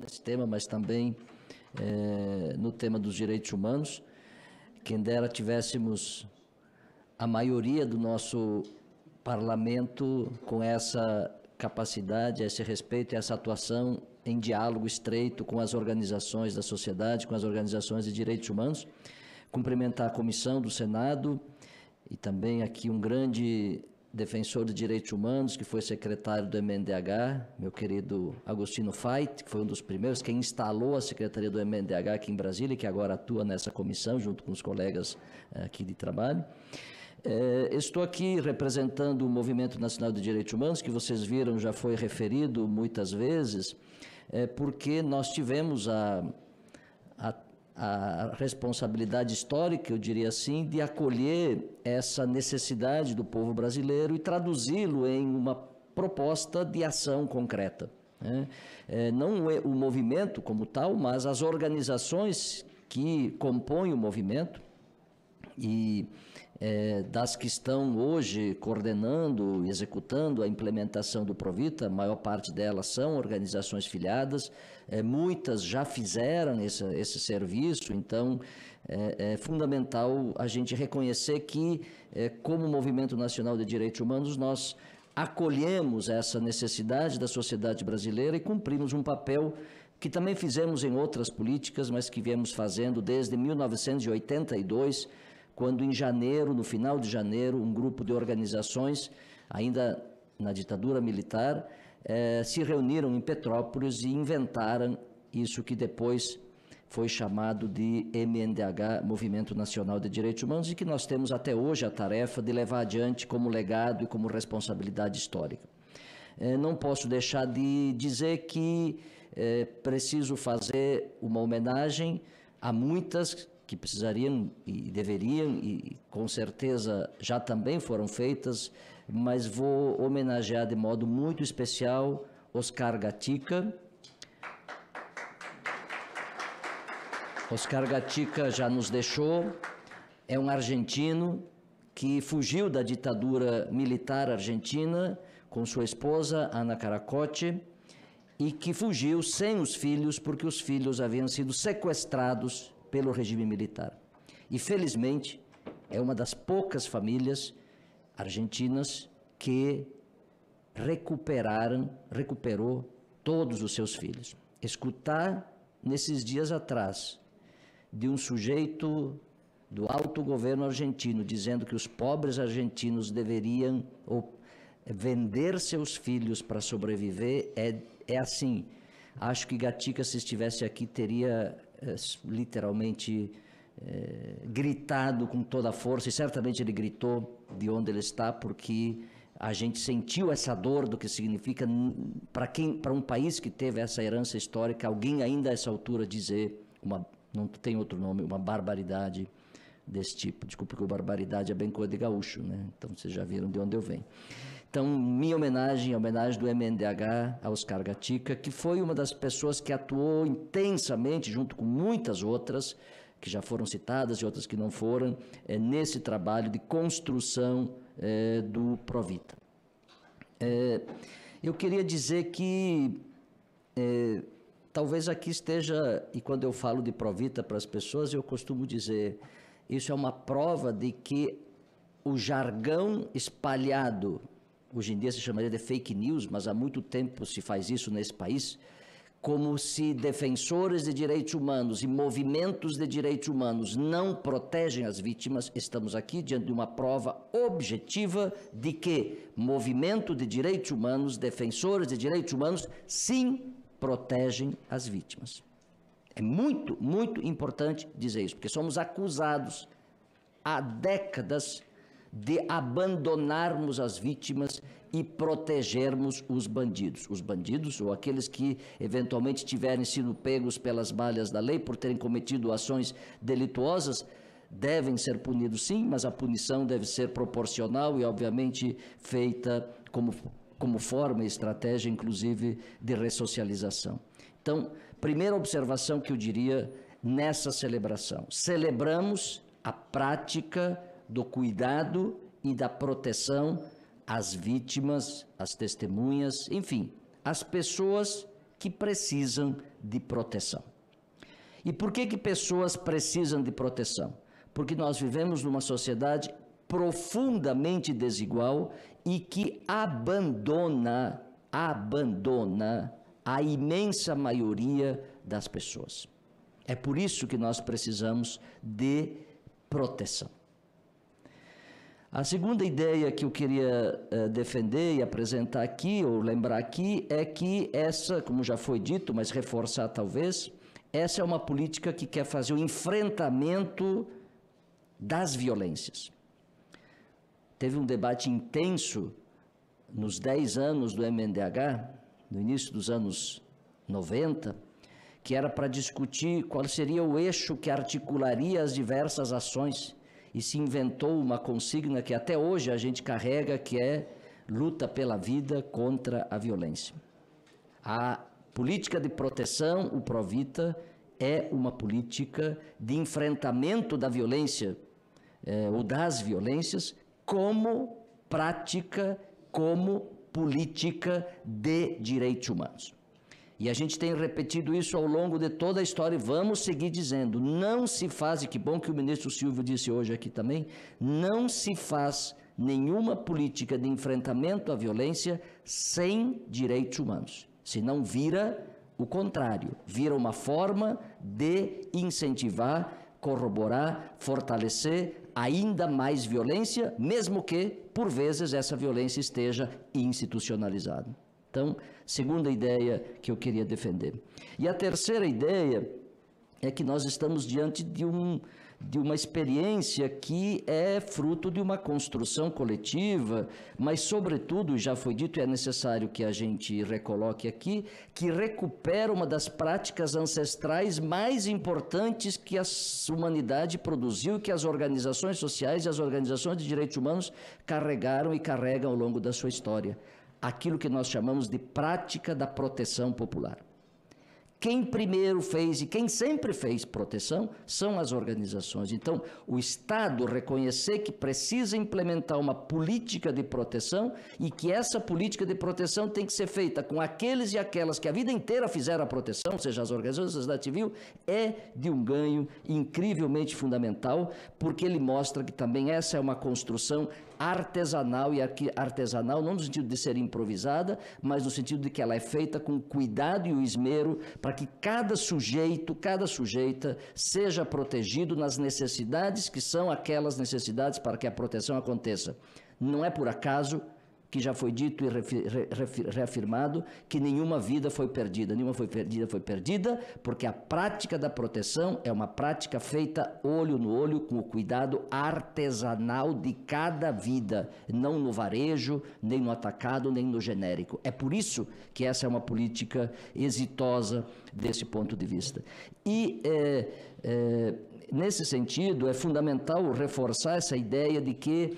nesse tema, mas também no tema dos direitos humanos. Quem dera tivéssemos a maioria do nosso parlamento com essa capacidade, esse respeito e essa atuação em diálogo estreito com as organizações da sociedade, com as organizações de direitos humanos. Cumprimentar a comissão do Senado e também aqui um grande defensor de direitos humanos, que foi secretário do MNDH, meu querido Agostinho Fait, que foi um dos primeiros, quem instalou a secretaria do MNDH aqui em Brasília, que agora atua nessa comissão, junto com os colegas aqui de trabalho. Estou aqui representando o Movimento Nacional de Direitos Humanos, que vocês viram, já foi referido muitas vezes, porque nós tivemos a responsabilidade histórica, eu diria assim, de acolher essa necessidade do povo brasileiro e traduzi-lo em uma proposta de ação concreta, né? Não é o movimento como tal, mas as organizações que compõem o movimento e das que estão hoje coordenando, executando a implementação do Provita, a maior parte delas são organizações filiadas, muitas já fizeram esse serviço, então é fundamental a gente reconhecer que, como Movimento Nacional de Direitos Humanos, nós acolhemos essa necessidade da sociedade brasileira e cumprimos um papel que também fizemos em outras políticas, mas que viemos fazendo desde 1982, quando em janeiro, no final de janeiro, um grupo de organizações, ainda na ditadura militar, se reuniram em Petrópolis e inventaram isso que depois foi chamado de MNDH, Movimento Nacional de Direitos Humanos, e que nós temos até hoje a tarefa de levar adiante como legado e como responsabilidade histórica. Não posso deixar de dizer que preciso fazer uma homenagem a muitas que precisariam e deveriam, e com certeza já também foram feitas, mas vou homenagear de modo muito especial Oscar Gatica. Oscar Gatica já nos deixou, é um argentino que fugiu da ditadura militar argentina com sua esposa, Ana Caracoche, e que fugiu sem os filhos, porque os filhos haviam sido sequestrados pelo regime militar. E, felizmente, é uma das poucas famílias argentinas que recuperou todos os seus filhos. Escutar, nesses dias atrás, de um sujeito do alto governo argentino dizendo que os pobres argentinos deveriam vender seus filhos para sobreviver, é assim. Acho que Gatica, se estivesse aqui, teria literalmente gritado com toda a força, e certamente ele gritou de onde ele está, porque a gente sentiu essa dor do que significa, para um país que teve essa herança histórica, alguém ainda a essa altura dizer, não tem outro nome, uma barbaridade desse tipo. Desculpa, porque barbaridade é bem coisa de gaúcho, né? Então vocês já viram de onde eu venho. Então, minha homenagem, a homenagem do MNDH a Oscar Gatica, que foi uma das pessoas que atuou intensamente, junto com muitas outras, que já foram citadas e outras que não foram, nesse trabalho de construção do Provita. Eu queria dizer que talvez aqui esteja, e quando eu falo de Provita para as pessoas, eu costumo dizer, isso é uma prova de que o jargão espalhado, hoje em dia se chamaria de fake news, mas há muito tempo se faz isso nesse país, como se defensores de direitos humanos e movimentos de direitos humanos não protegem as vítimas. Estamos aqui diante de uma prova objetiva de que movimento de direitos humanos, defensores de direitos humanos, sim protegem as vítimas. É muito, muito importante dizer isso, porque somos acusados há décadas de abandonarmos as vítimas e protegermos os bandidos. Os bandidos, ou aqueles que eventualmente tiverem sido pegos pelas malhas da lei por terem cometido ações delituosas, devem ser punidos sim, mas a punição deve ser proporcional e obviamente feita como forma e estratégia, inclusive, de ressocialização. Então, primeira observação que eu diria nessa celebração: celebramos a prática do cuidado e da proteção às vítimas, às testemunhas, enfim, às pessoas que precisam de proteção. E por que pessoas precisam de proteção? Porque nós vivemos numa sociedade profundamente desigual e que abandona a imensa maioria das pessoas. É por isso que nós precisamos de proteção. A segunda ideia que eu queria defender e apresentar aqui, ou lembrar aqui, é que essa, como já foi dito, mas reforçar talvez, essa é uma política que quer fazer o enfrentamento das violências. Teve um debate intenso nos 10 anos do MNDH, no início dos anos 90, que era para discutir qual seria o eixo que articularia as diversas ações, e se inventou uma consigna que até hoje a gente carrega, que é luta pela vida contra a violência. A política de proteção, o Provita, é uma política de enfrentamento da violência, ou das violências, como prática, como política de direitos humanos. E a gente tem repetido isso ao longo de toda a história e vamos seguir dizendo, não se faz, e que bom que o ministro Silvio disse hoje aqui também, não se faz nenhuma política de enfrentamento à violência sem direitos humanos, senão vira o contrário, vira uma forma de incentivar, corroborar, fortalecer ainda mais violência, mesmo que, por vezes, essa violência esteja institucionalizada. Então, segunda ideia que eu queria defender. E a terceira ideia é que nós estamos diante de uma experiência que é fruto de uma construção coletiva, mas, sobretudo, já foi dito e é necessário que a gente recoloque aqui, que recupera uma das práticas ancestrais mais importantes que a humanidade produziu, que as organizações sociais e as organizações de direitos humanos carregaram e carregam ao longo da sua história. Aquilo que nós chamamos de prática da proteção popular. Quem primeiro fez e quem sempre fez proteção são as organizações. Então, o Estado reconhecer que precisa implementar uma política de proteção e que essa política de proteção tem que ser feita com aqueles e aquelas que a vida inteira fizeram a proteção, seja as organizações da sociedade civil, é de um ganho incrivelmente fundamental, porque ele mostra que também essa é uma construção artesanal, e artesanal não no sentido de ser improvisada, mas no sentido de que ela é feita com cuidado e o esmero para que cada sujeito, cada sujeita seja protegido nas necessidades que são aquelas necessidades para que a proteção aconteça. Não é por acaso que já foi dito e reafirmado que nenhuma vida foi perdida. Nenhuma foi perdida porque a prática da proteção é uma prática feita olho no olho, com o cuidado artesanal de cada vida, não no varejo, nem no atacado, nem no genérico. É por isso que essa é uma política exitosa desse ponto de vista. E nesse sentido, é fundamental reforçar essa ideia de que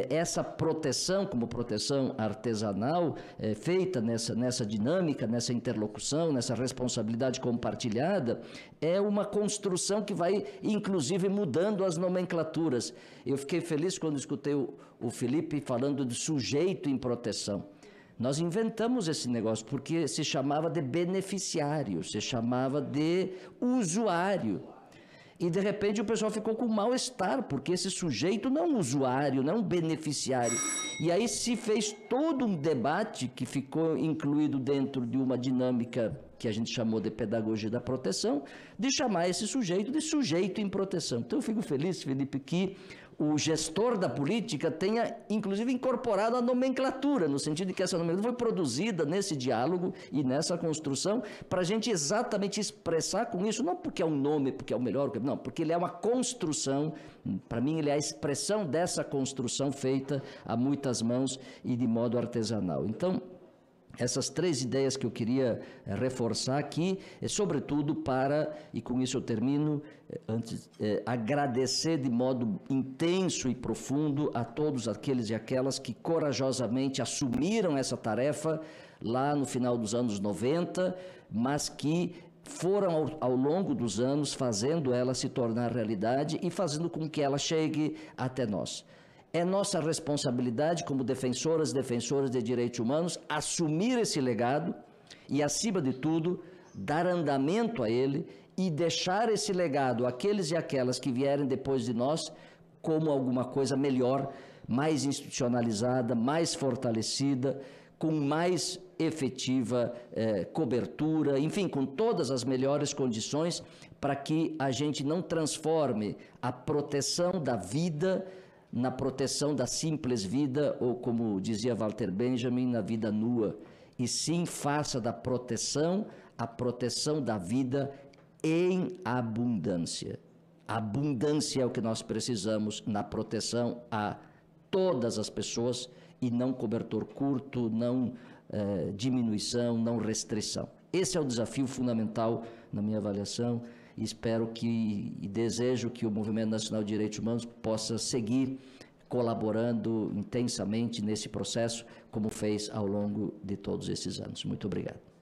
essa proteção, como proteção artesanal, feita nessa dinâmica, nessa interlocução, nessa responsabilidade compartilhada, é uma construção que vai, inclusive, mudando as nomenclaturas. Eu fiquei feliz quando escutei o Felipe falando de sujeito em proteção. Nós inventamos esse negócio porque se chamava de beneficiário, se chamava de usuário. E, de repente, o pessoal ficou com mal-estar, porque esse sujeito não é um usuário, não é um beneficiário. E aí se fez todo um debate que ficou incluído dentro de uma dinâmica que a gente chamou de pedagogia da proteção, de chamar esse sujeito de sujeito em proteção. Então, eu fico feliz, Felipe, que o gestor da política tenha, inclusive, incorporado a nomenclatura, no sentido de que essa nomenclatura foi produzida nesse diálogo e nessa construção, para a gente exatamente expressar com isso, não porque é um nome, porque é o melhor, não, porque ele é uma construção, para mim ele é a expressão dessa construção feita a muitas mãos e de modo artesanal. Então, essas três ideias que eu queria reforçar aqui, sobretudo para, e com isso eu termino, agradecer de modo intenso e profundo a todos aqueles e aquelas que corajosamente assumiram essa tarefa lá no final dos anos 90, mas que foram ao longo dos anos fazendo ela se tornar realidade e fazendo com que ela chegue até nós. É nossa responsabilidade como defensoras e defensores de direitos humanos assumir esse legado, e, acima de tudo, dar andamento a ele e deixar esse legado àqueles e aquelas que vierem depois de nós como alguma coisa melhor, mais institucionalizada, mais fortalecida, com mais efetiva cobertura, enfim, com todas as melhores condições para que a gente não transforme a proteção da vida na proteção da simples vida, ou como dizia Walter Benjamin, na vida nua, e sim faça da proteção a proteção da vida em abundância. Abundância é o que nós precisamos na proteção a todas as pessoas, e não cobertor curto, não diminuição, não restrição. Esse é o desafio fundamental na minha avaliação, e espero e desejo que o Movimento Nacional de Direitos Humanos possa seguir colaborando intensamente nesse processo, como fez ao longo de todos esses anos. Muito obrigado.